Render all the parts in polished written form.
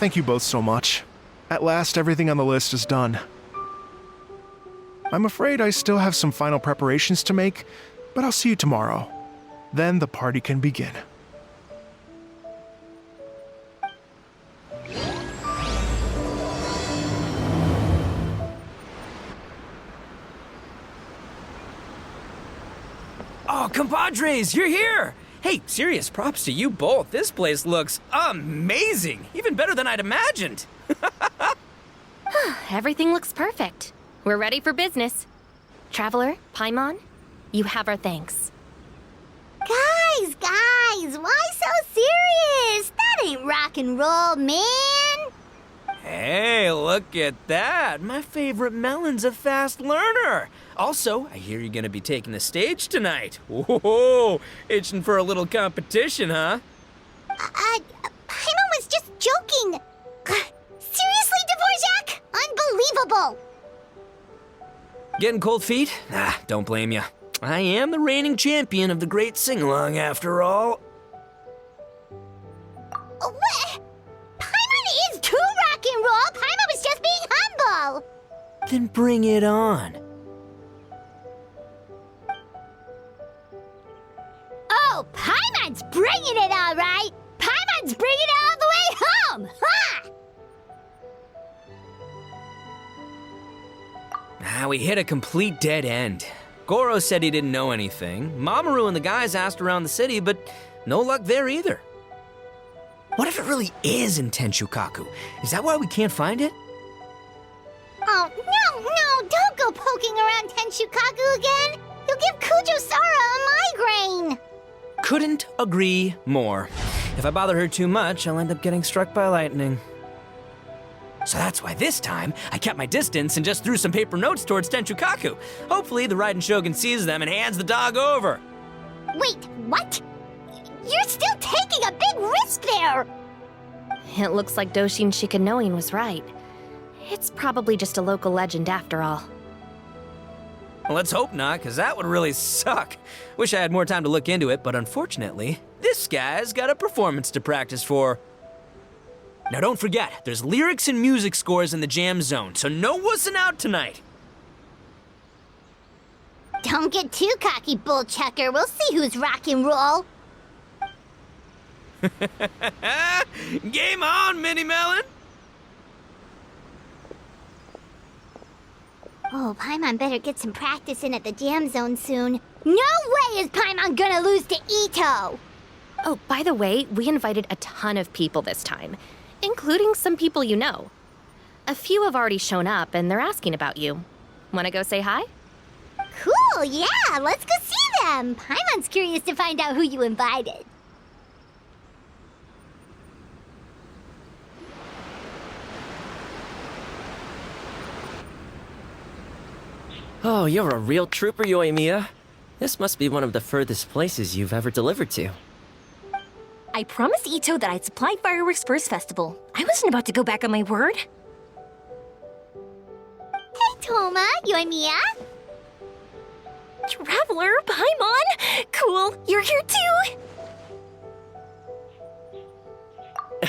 Thank you both so much. At last, everything on the list is done. I'm afraid I still have some final preparations to make, but I'll see you tomorrow. Then the party can begin. Oh, compadres, you're here! Hey, serious props to you both. This place looks amazing! Even better than I'd imagined! Everything looks perfect. We're ready for business. Traveler, Paimon, you have our thanks. Guys, why so serious? That ain't rock and roll, man! Hey, look at that! My favorite melon's a fast learner! Also, I hear you're gonna be taking the stage tonight. Whoa, itching for a little competition, huh? Paimon was just joking! Seriously, Dvorak? Unbelievable! Getting cold feet? Don't blame ya. I am the reigning champion of the great sing-along, after all. What? Paimon is too rock and roll! Paimon was just being humble! Then bring it on. Oh, Paimon's bringing it all right! Paimon's bringing it all the way home! Ha! We hit a complete dead end. Goro said he didn't know anything. Mamoru and the guys asked around the city, but no luck there either. What if it really is in Tenshukaku? Is that why we can't find it? Oh, no, don't go poking around Tenshukaku again! You'll give Kujo-Sara a migraine! Couldn't agree more. If I bother her too much, I'll end up getting struck by lightning. So that's why this time, I kept my distance and just threw some paper notes towards Tenshukaku. Hopefully the Raiden Shogun sees them and hands the dog over. Wait, what? You're still taking a big risk there! It looks like Doshin Shikanoin was right. It's probably just a local legend after all. Well, let's hope not, because that would really suck. Wish I had more time to look into it, but unfortunately, this guy's got a performance to practice for. Now don't forget, there's lyrics and music scores in the jam zone, so no wussing out tonight. Don't get too cocky, bullchucker. We'll see who's rock and roll. Game on, Mini Melon! Oh, Paimon better get some practice in at the jam zone soon. No way is Paimon gonna lose to Ito! Oh, by the way, we invited a ton of people this time, including some people you know. A few have already shown up, and they're asking about you. Wanna go say hi? Cool, yeah, let's go see them. Paimon's curious to find out who you invited. Oh, you're a real trooper, Yoimiya. This must be one of the furthest places you've ever delivered to. I promised Ito that I'd supply fireworks for his festival. I wasn't about to go back on my word. Hey, Toma, Yoimiya. Traveler, Paimon! Cool, you're here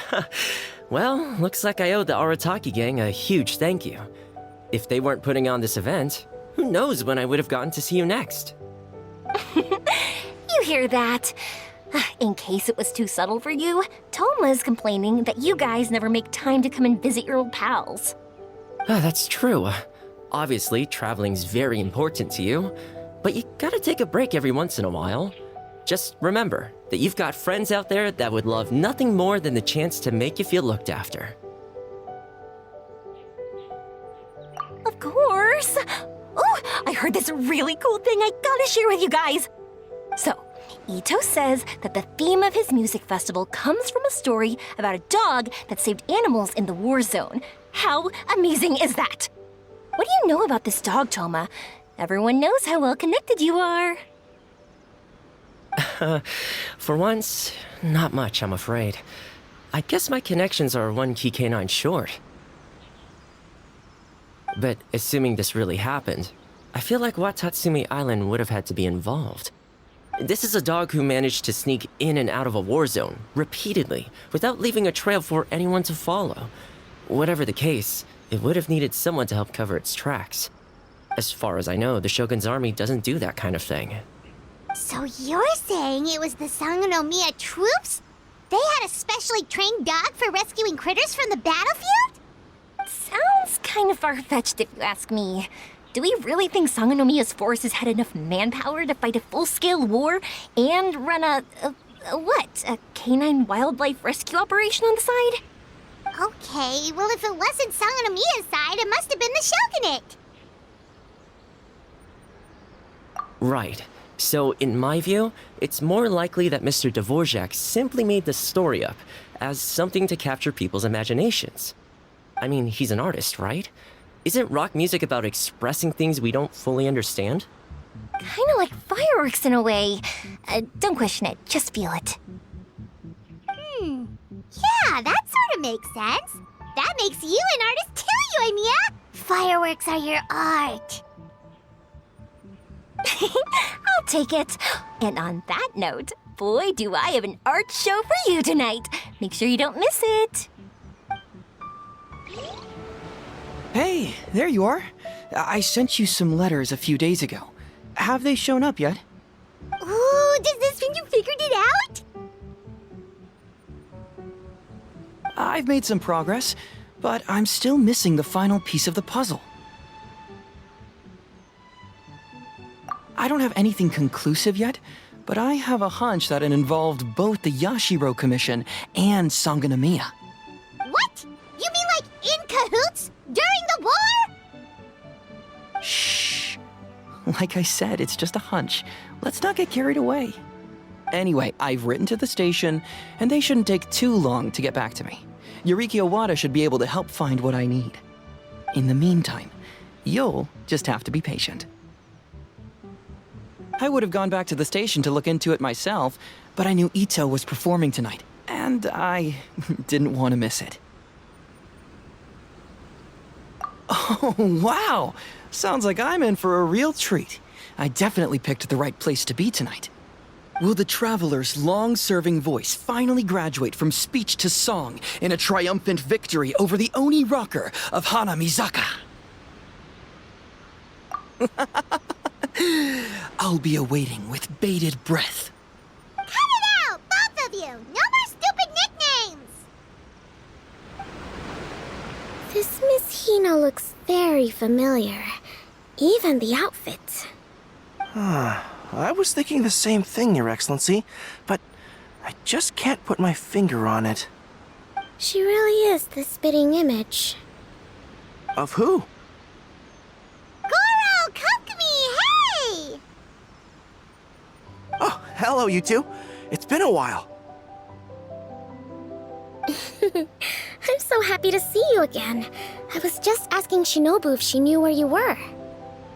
too! Well, looks like I owe the Arataki gang a huge thank you. If they weren't putting on this event, who knows when I would have gotten to see you next. You hear that? In case it was too subtle for you, Toma's complaining that you guys never make time to come and visit your old pals. That's true. Obviously, traveling's very important to you, but you gotta take a break every once in a while. Just remember that you've got friends out there that would love nothing more than the chance to make you feel looked after. Of course! Oh, I heard this really cool thing I gotta share with you guys! So, Ito says that the theme of his music festival comes from a story about a dog that saved animals in the war zone. How amazing is that? What do you know about this dog, Toma? Everyone knows how well connected you are. For once, not much, I'm afraid. I guess my connections are one key canine short. But assuming this really happened, I feel like Watatsumi Island would have had to be involved. This is a dog who managed to sneak in and out of a war zone repeatedly without leaving a trail for anyone to follow. Whatever the case, it would have needed someone to help cover its tracks. As far as I know, the Shogun's army doesn't do that kind of thing. So you're saying it was the Sangonomiya troops? They had a specially trained dog for rescuing critters from the battlefield? Sounds kind of far-fetched if you ask me. Do we really think Sangonomiya's forces had enough manpower to fight a full-scale war and run a canine wildlife rescue operation on the side? Okay, well if it wasn't Sangonomiya's side, it must have been the Shogunate. Right. So, in my view, it's more likely that Mr. Dvorak simply made the story up as something to capture people's imaginations. I mean, he's an artist, right? Isn't rock music about expressing things we don't fully understand? Kinda like fireworks in a way. Don't question it, just feel it. Yeah, that sort of makes sense. That makes you an artist too, Yoimiya. Fireworks are your art. I'll take it. And on that note, boy, do I have an art show for you tonight. Make sure you don't miss it. Hey, there you are. I sent you some letters a few days ago. Have they shown up yet? Ooh, does this mean you figured it out? I've made some progress, but I'm still missing the final piece of the puzzle. I don't have anything conclusive yet, but I have a hunch that it involved both the Yashiro Commission and Sangonomiya. What? You mean like in cahoots? During the war? Shh. Like I said, it's just a hunch. Let's not get carried away. Anyway, I've written to the station, and they shouldn't take too long to get back to me. Yuriki Owada should be able to help find what I need. In the meantime, you'll just have to be patient. I would have gone back to the station to look into it myself, but I knew Ito was performing tonight, and I didn't want to miss it. Oh, wow! Sounds like I'm in for a real treat. I definitely picked the right place to be tonight. Will the traveler's long-serving voice finally graduate from speech to song in a triumphant victory over the Oni rocker of Hanamizaka? I'll be awaiting with bated breath. Cut it out, both of you! No more stupid nicknames! This Miss Hina looks very familiar. Even the outfit. I was thinking the same thing, Your Excellency, but I just can't put my finger on it. She really is the spitting image. Of who? Goro, Kokumi, hey! Oh, hello, you two. It's been a while. I'm so happy to see you again. I was just asking Shinobu if she knew where you were.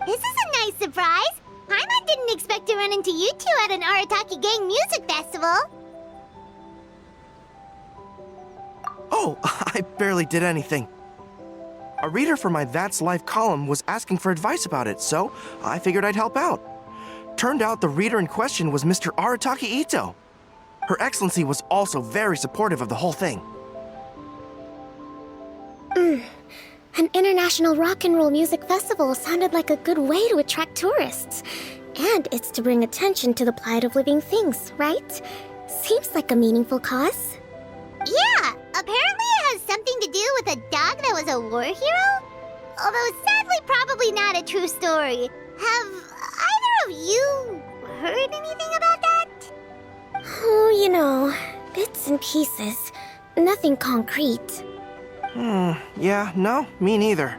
This is a nice surprise. Paimon didn't expect to run into you two at an Arataki Gang music festival. Oh, I barely did anything. A reader for my That's Life column was asking for advice about it, so I figured I'd help out. Turned out the reader in question was Mr. Arataki Ito. Her Excellency was also very supportive of the whole thing. An international rock and roll music festival sounded like a good way to attract tourists. And it's to bring attention to the plight of living things, right? Seems like a meaningful cause. Yeah, apparently it has something to do with a dog that was a war hero? Although sadly probably not a true story. Have either of you heard anything about that? Oh, you know, bits and pieces. Nothing concrete. Yeah, no, me neither.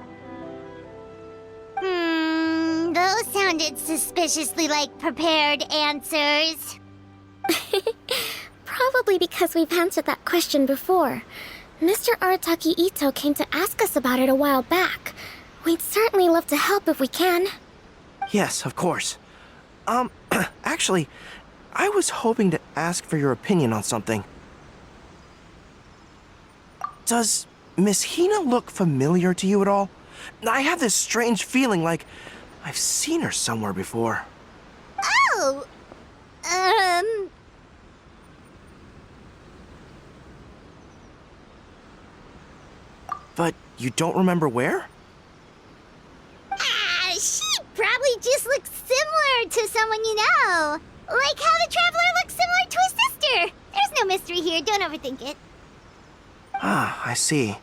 Those sounded suspiciously like prepared answers. Probably because we've answered that question before. Mr. Arataki Ito came to ask us about it a while back. We'd certainly love to help if we can. Yes, of course. Actually, I was hoping to ask for your opinion on something. Does Miss Hina look familiar to you at all? I have this strange feeling like I've seen her somewhere before. Oh! But you don't remember where? She probably just looks similar to someone you know. Like how the Traveler looks similar to his sister. There's no mystery here, don't overthink it. Ah, I see.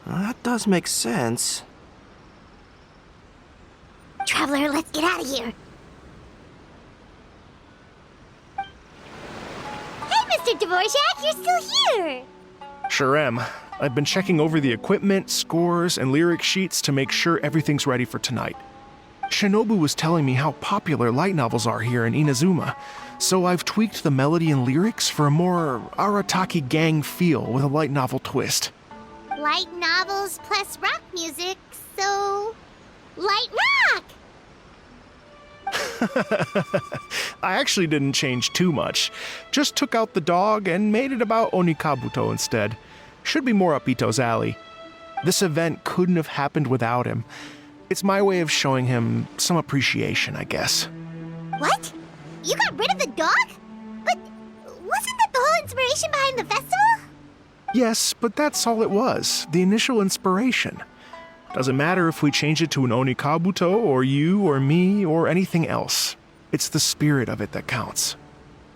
Well, that does make sense. Traveler, let's get out of here. Hey, Mr. Dvorak, you're still here. Sure am. I've been checking over the equipment, scores, and lyric sheets to make sure everything's ready for tonight. Shinobu was telling me how popular light novels are here in Inazuma, so I've tweaked the melody and lyrics for a more Arataki gang feel with a light novel twist. Light novels plus rock music, so... light rock! I actually didn't change too much. Just took out the dog and made it about Onikabuto instead. Should be more up Ito's alley. This event couldn't have happened without him. It's my way of showing him some appreciation, I guess. What? You got rid of the dog? But wasn't that the whole inspiration behind the festival? Yes, but that's all it was. The initial inspiration. Doesn't matter if we change it to an Onikabuto, or you, or me, or anything else. It's the spirit of it that counts.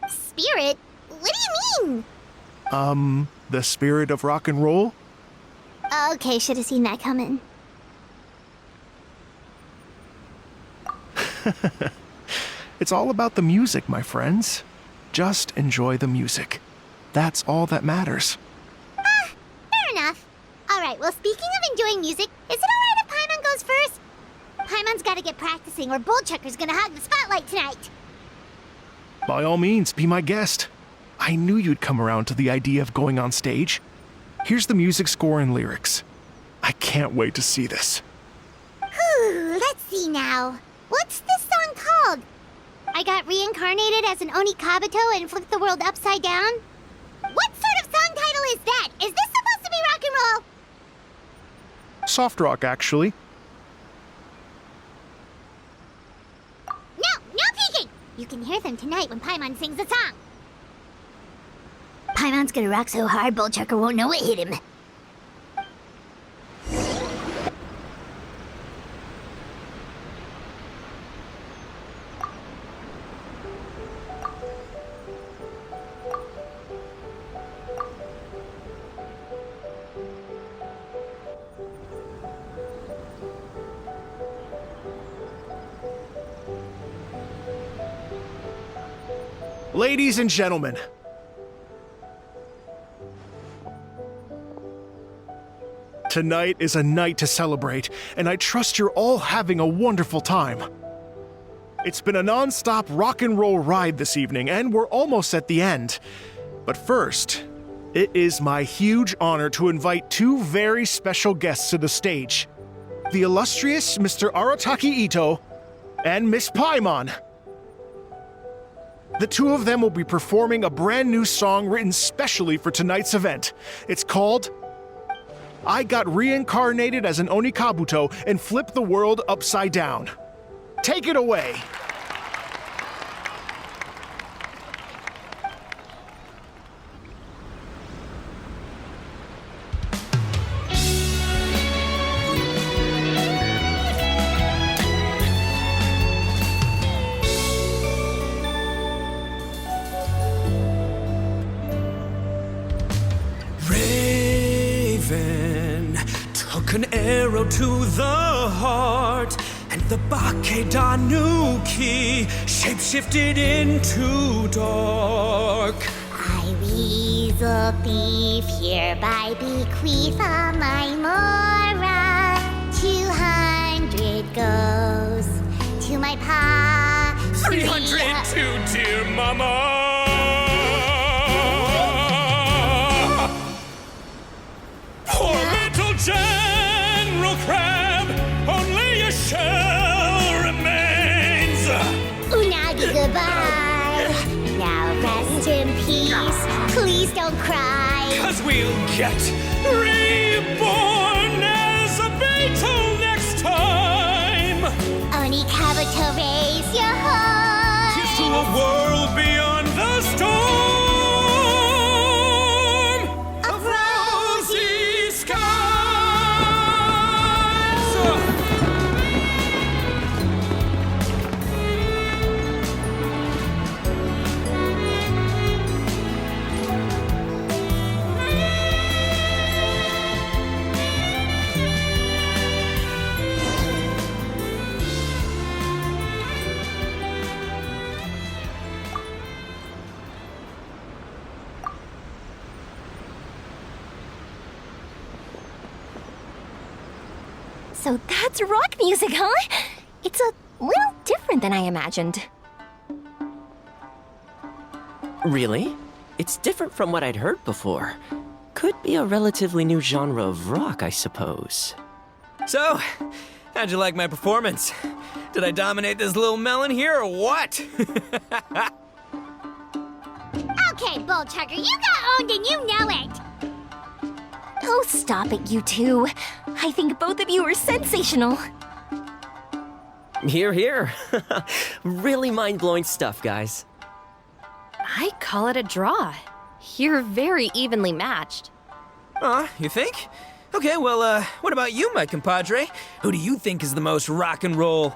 Spirit? What do you mean? The spirit of rock and roll? Okay, should have seen that coming. It's all about the music, my friends. Just enjoy the music. That's all that matters. Fair enough. Alright, well, speaking of enjoying music, is it alright if Paimon goes first? Paimon's gotta get practicing, or Bullchucker's gonna hog the spotlight tonight. By all means, be my guest. I knew you'd come around to the idea of going on stage. Here's the music score and lyrics. I can't wait to see this. Whew, let's see now. What's this song called? I got reincarnated as an Onikabuto and flipped the world upside down? What sort of song title is that? Is this supposed to be rock and roll? Soft rock, actually. No peeking! You can hear them tonight when Paimon sings the song. Paimon's gonna rock so hard, Bullchucker won't know it hit him. Ladies and gentlemen, tonight is a night to celebrate, and I trust you're all having a wonderful time. It's been a non-stop rock and roll ride this evening, and we're almost at the end. But first, it is my huge honor to invite two very special guests to the stage. The illustrious Mr. Arataki Ito and Miss Paimon. The two of them will be performing a brand new song written specially for tonight's event. It's called I Got Reincarnated as an Onikabuto and Flipped the World Upside Down. Take it away. Took an arrow to the heart, and the Bakedanuki shapeshifted into dark. I, Weasel Thief, hereby bequeath all my Mora. 200 goes to my pa. 300 to dear mama. Poor little General Crab, only a shell remains. Unagi, goodbye. Now rest in peace. Please don't cry. 'Cause we'll get reborn as a Beetle next time. Onikabuto, raise your heart. Here's to a world beyond. So that's rock music, huh? It's a little different than I imagined. Really? It's different from what I'd heard before. Could be a relatively new genre of rock, I suppose. So, how'd you like my performance? Did I dominate this little melon here or what? Okay, Bull Chugger, you got owned and you know it. Oh, stop it, you two. I think both of you are sensational. Here, here. Really mind-blowing stuff, guys. I call it a draw. You're very evenly matched. You think? Okay, well, what about you, my compadre? Who do you think is the most rock and roll?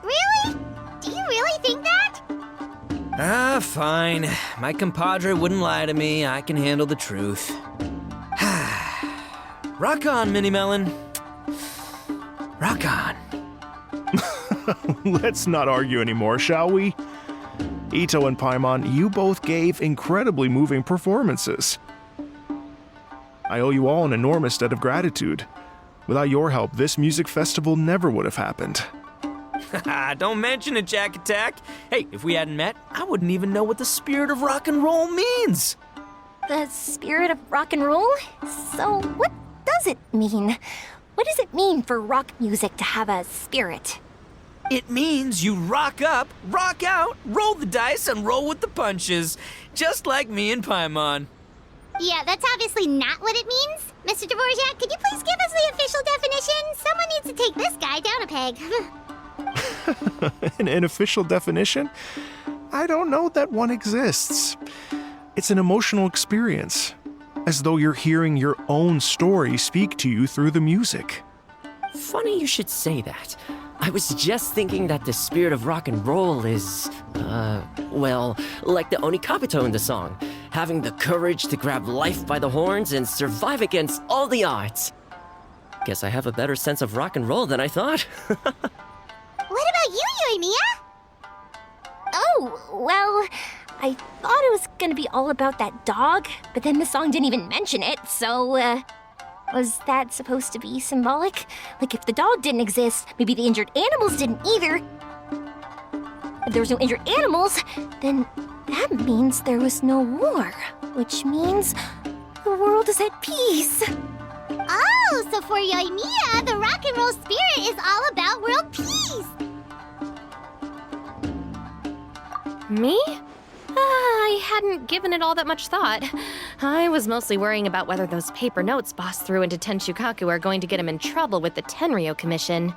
Really? Do you really think that? Fine. My compadre wouldn't lie to me. I can handle the truth. Rock on, Mini Melon. Rock on. Let's not argue anymore, shall we? Ito and Paimon, you both gave incredibly moving performances. I owe you all an enormous debt of gratitude. Without your help, this music festival never would have happened. Don't mention it, Jack Attack. Hey, if we hadn't met, I wouldn't even know what the spirit of rock and roll means. The spirit of rock and roll? So what does it mean? What does it mean for rock music to have a spirit? It means you rock up, rock out, roll the dice, and roll with the punches. Just like me and Paimon. Yeah, that's obviously not what it means. Mr. Dvorak, could you please give us the official definition? Someone needs to take this guy down a peg. An official definition? I don't know that one exists. It's an emotional experience, as though you're hearing your own story speak to you through the music. Funny you should say that. I was just thinking that the spirit of rock and roll is, well, like the Onikapito in the song, having the courage to grab life by the horns and survive against all the odds. Guess I have a better sense of rock and roll than I thought. What about you, Yoimiya? Oh, well, I thought it was gonna be all about that dog, but then the song didn't even mention it, so, was that supposed to be symbolic? Like, if the dog didn't exist, maybe the injured animals didn't either. If there was no injured animals, then that means there was no war, which means the world is at peace. Oh, so for Yoimiya, the rock and roll spirit is all about world peace. Me? I hadn't given it all that much thought. I was mostly worrying about whether those paper notes Boss threw into Tenshukaku are going to get him in trouble with the Tenryou Commission.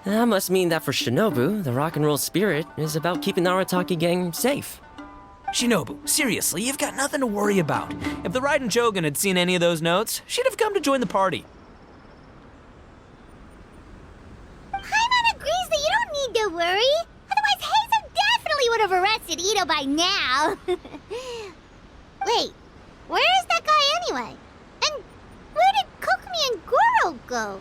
That must mean that for Shinobu, the rock and roll spirit is about keeping the Arataki gang safe. Shinobu, seriously, you've got nothing to worry about. If the Raiden Jogan had seen any of those notes, she'd have come to join the party. Paimon agrees that you don't need to worry. Otherwise, Heizo definitely would have arrested Ito by now. Wait, where is that guy anyway? And where did Kokumi and Goro go?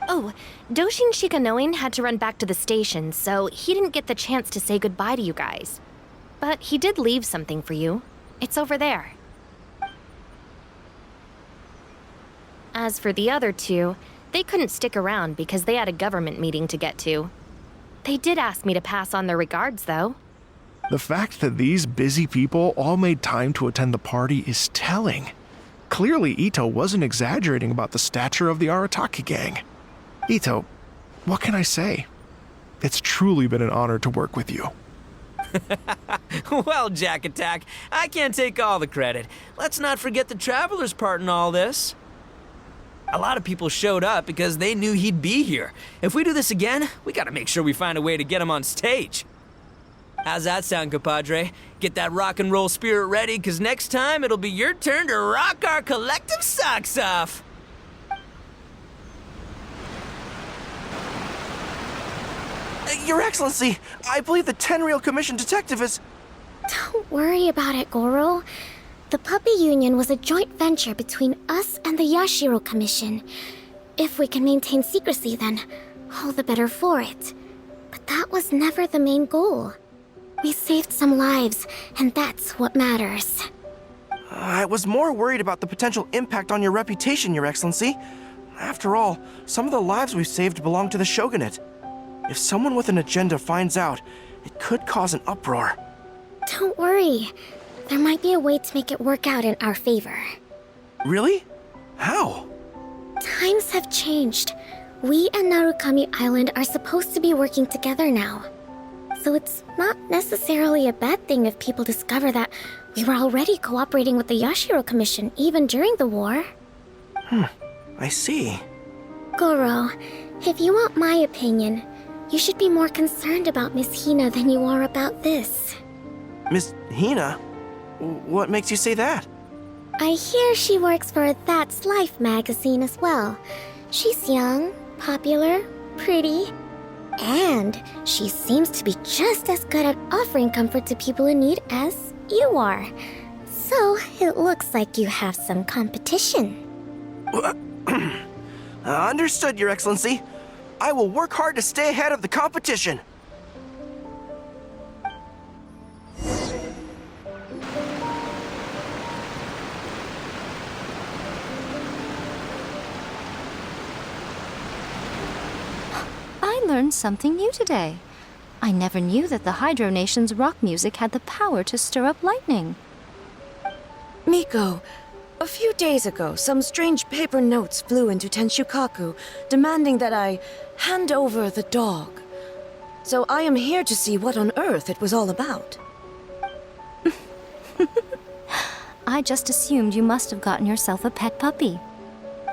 Oh, Doshin Shikanoin had to run back to the station, so he didn't get the chance to say goodbye to you guys. But he did leave something for you. It's over there. As for the other two, they couldn't stick around because they had a government meeting to get to. They did ask me to pass on their regards, though. The fact that these busy people all made time to attend the party is telling. Clearly, Ito wasn't exaggerating about the stature of the Arataki gang. Ito, what can I say? It's truly been an honor to work with you. Well, Jack Attack, I can't take all the credit. Let's not forget the Traveler's part in all this. A lot of people showed up because they knew he'd be here. If we do this again, we gotta make sure we find a way to get him on stage. How's that sound, compadre? Get that rock and roll spirit ready, because next time it'll be your turn to rock our collective socks off. Your Excellency, I believe the Tenryou Commission detective is... Don't worry about it, Goro. The Puppy Union was a joint venture between us and the Yashiro Commission. If we can maintain secrecy, then all the better for it. But that was never the main goal. We saved some lives, and that's what matters. I was more worried about the potential impact on your reputation, Your Excellency. After all, some of the lives we've saved belong to the Shogunate. If someone with an agenda finds out, it could cause an uproar. Don't worry. There might be a way to make it work out in our favor. Really? How? Times have changed. We and Narukami Island are supposed to be working together now. So it's not necessarily a bad thing if people discover that we were already cooperating with the Yashiro Commission even during the war. I see. Goro, if you want my opinion, you should be more concerned about Miss Hina than you are about this. Miss Hina? What makes you say that? I hear she works for That's Life magazine as well. She's young, popular, pretty, and she seems to be just as good at offering comfort to people in need as you are. So it looks like you have some competition. Understood, Your Excellency. I will work hard to stay ahead of the competition. I learned something new today. I never knew that the Hydro Nation's rock music had the power to stir up lightning. Miko, a few days ago, some strange paper notes flew into Tenshukaku, demanding that I hand over the dog. So I am here to see what on earth it was all about. I just assumed you must have gotten yourself a pet puppy.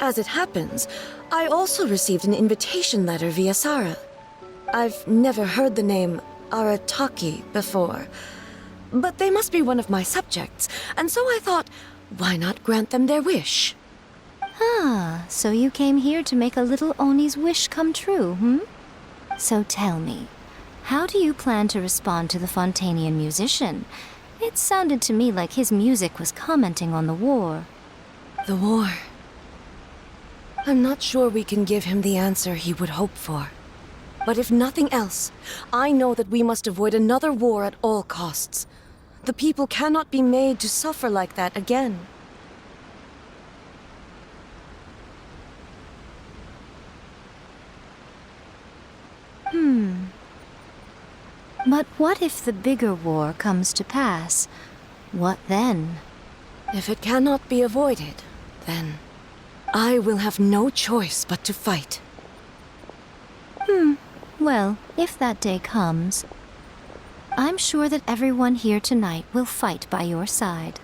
As it happens, I also received an invitation letter via Sara. I've never heard the name Arataki before, but they must be one of my subjects, and so I thought, why not grant them their wish? Ah, so you came here to make a little Oni's wish come true, hmm? So tell me, how do you plan to respond to the Fontanian musician? It sounded to me like his music was commenting on the war. The war. I'm not sure we can give him the answer he would hope for. But if nothing else, I know that we must avoid another war at all costs. The people cannot be made to suffer like that again. But what if the bigger war comes to pass? What then? If it cannot be avoided, then I will have no choice but to fight. Well, if that day comes, I'm sure that everyone here tonight will fight by your side.